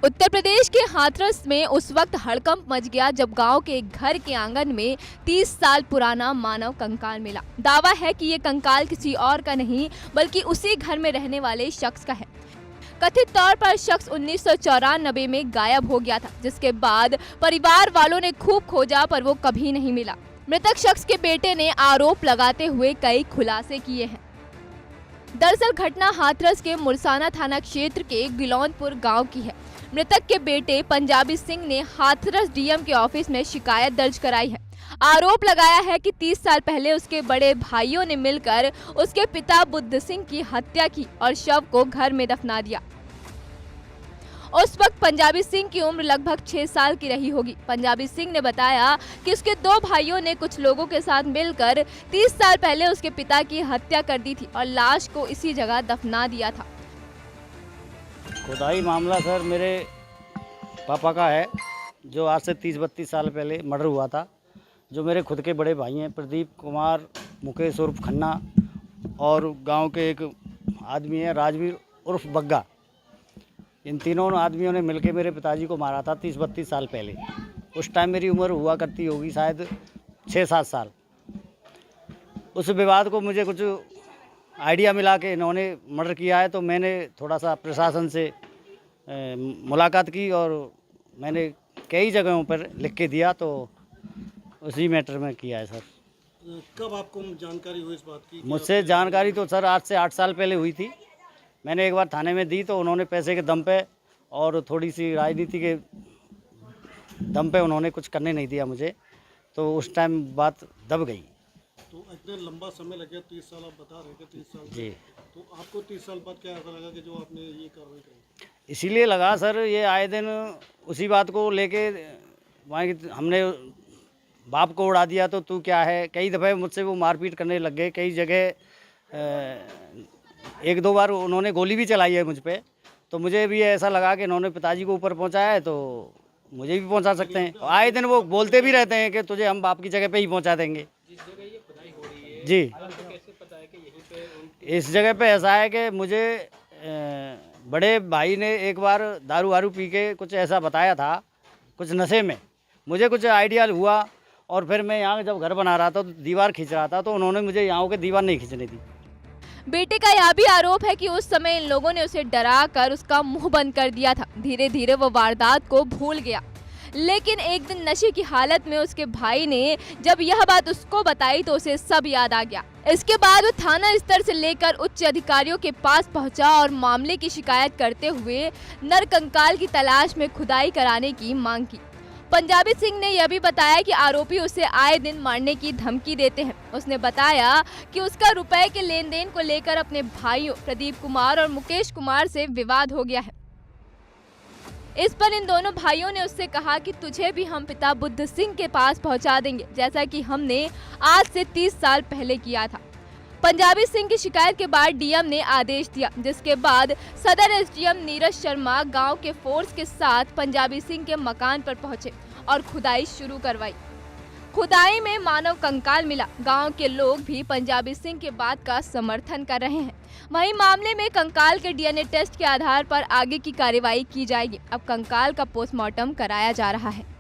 उत्तर प्रदेश के हाथरस में उस वक्त हड़कंप मच गया जब गांव के एक घर के आंगन में 30 साल पुराना मानव कंकाल मिला। दावा है कि ये कंकाल किसी और का नहीं बल्कि उसी घर में रहने वाले शख्स का है। कथित तौर पर शख्स 1994 में गायब हो गया था, जिसके बाद परिवार वालों ने खूब खोजा पर वो कभी नहीं मिला। मृतक शख्स के बेटे ने आरोप लगाते हुए कई खुलासे किए हैं। दरअसल घटना हाथरस के मुरसाना थाना क्षेत्र के गिलौनपुर गांव की है। मृतक के बेटे पंजाबी सिंह ने हाथरस डीएम के ऑफिस में शिकायत दर्ज कराई है। आरोप लगाया है कि 30 साल पहले उसके बड़े भाइयों ने मिलकर उसके पिता बुद्ध सिंह की हत्या की और शव को घर में दफना दिया। उस वक्त पंजाबी सिंह की उम्र लगभग 6 साल की रही होगी। पंजाबी सिंह ने बताया कि उसके 2 भाइयों ने कुछ लोगों के साथ मिलकर 30 साल पहले उसके पिता की हत्या कर दी थी और लाश को इसी जगह दफना दिया था। खुदाई मामला सर मेरे पापा का है, जो आज से 30-32 साल पहले मर्डर हुआ था। जो मेरे खुद के बड़े भाई हैं प्रदीप कुमार, मुकेश उर्फ खन्ना, और गांव के एक आदमी है राजवीर उर्फ बग्गा। इन तीनों आदमियों ने मिलकर मेरे पिताजी को मारा था 30-32 साल पहले। उस टाइम मेरी उम्र हुआ करती होगी शायद 6-7 साल। उस विवाद को मुझे कुछ आइडिया मिला कि इन्होंने मर्डर किया है, तो मैंने थोड़ा सा प्रशासन से मुलाकात की और मैंने कई जगहों पर लिख के दिया, तो उसी मैटर में किया है सर। कब आपको जानकारी हुई इस बात की? मुझसे जानकारी तो सर आज से 8 साल पहले हुई थी। मैंने एक बार थाने में दी तो उन्होंने पैसे के दम पे और थोड़ी सी राजनीति के दम पे उन्होंने कुछ करने नहीं दिया मुझे, तो उस टाइम बात दब गई। तो इतने लंबा समय लग गया, 30 साल आप बता रहे थे, 30 साल जी। तो आपको 30 साल बाद क्या ऐसा लगा कि जो आपने ये कार्रवाई करी? इसीलिए लगा सर, ये आए दिन उसी बात को लेके वहाँ हमने बाप को उड़ा दिया तो तू क्या है। कई दफ़े मुझसे वो मारपीट करने लग गए। कई जगह 1-2 बार उन्होंने गोली भी चलाई है मुझ पे। तो मुझे भी ऐसा लगा कि इन्होंने पिताजी को ऊपर पहुंचाया है तो मुझे भी पहुंचा सकते हैं। आए दिन वो बोलते भी रहते हैं कि तुझे हम बाप की जगह पे ही पहुंचा देंगे। जी, इस जगह पे ऐसा है कि मुझे बड़े भाई ने एक बार दारू वारू पी के कुछ ऐसा बताया था, कुछ नशे में मुझे कुछ आइडिया हुआ, और फिर मैं यहाँ जब घर बना रहा था तो दीवार खींच रहा था, तो उन्होंने मुझे यहाँ के दीवार नहीं खींचने दी। बेटे का यह भी आरोप है कि उस समय इन लोगों ने उसे डरा कर उसका मुंह बंद कर दिया था। धीरे धीरे वो वारदात को भूल गया, लेकिन एक दिन नशे की हालत में उसके भाई ने जब यह बात उसको बताई तो उसे सब याद आ गया। इसके बाद वो थाना स्तर से लेकर उच्च अधिकारियों के पास पहुंचा और मामले की शिकायत करते हुए नरकंकाल की तलाश में खुदाई कराने की मांग की। पंजाबी सिंह ने यह भी बताया कि आरोपी उसे आए दिन मारने की धमकी देते हैं। उसने बताया कि उसका रुपए के लेन देन को लेकर अपने भाइयों प्रदीप कुमार और मुकेश कुमार से विवाद हो गया है। इस पर इन दोनों भाइयों ने उससे कहा कि तुझे भी हम पिता बुद्ध सिंह के पास पहुंचा देंगे, जैसा कि हमने आज से 30 साल पहले किया था। पंजाबी सिंह की शिकायत के बाद डीएम ने आदेश दिया, जिसके बाद सदर एसडीएम नीरज शर्मा गांव के फोर्स के साथ पंजाबी सिंह के मकान पर पहुंचे और खुदाई शुरू करवाई। खुदाई में मानव कंकाल मिला। गांव के लोग भी पंजाबी सिंह के बात का समर्थन कर रहे हैं। वहीं मामले में कंकाल के डीएनए टेस्ट के आधार पर आगे की कार्रवाई की जाएगी। अब कंकाल का पोस्टमार्टम कराया जा रहा है।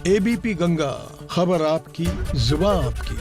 एबीपी गंगा, खबर आपकी, जुबान आपकी।